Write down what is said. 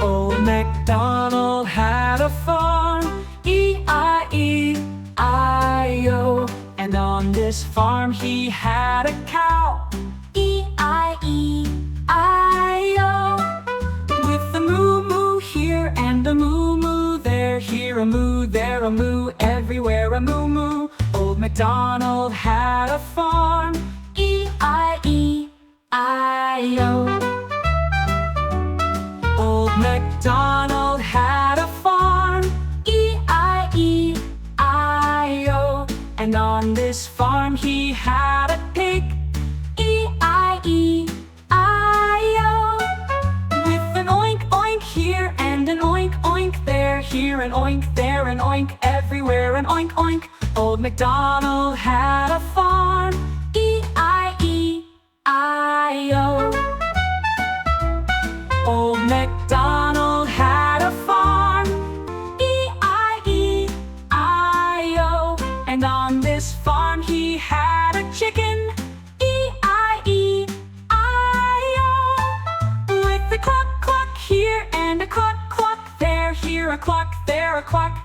Old MacDonald had a farm, E-I-E-I-O. And on this farm he had a cow, E-I-E-I-O. With a moo-moo here and a moo-moo there, here a moo, there a moo, everywhere a moo-moo. Old MacDonald had a farm, E-I-E-I-O. Old MacDonald had a farm, E-I-E-I-O. And on this farm he had a pig, E-I-E-I-O. With an oink oink here and an oink oink there, here an oink, there an oink, everywhere an oink oink. Old MacDonald had a farm, E-I-E-I-O. Old MacDonald had a farm, E-I-E-I-O. And on this farm he had a chicken, E-I-E-I-O. With a cluck cluck here and a cluck cluck there, here a cluck, there a cluck,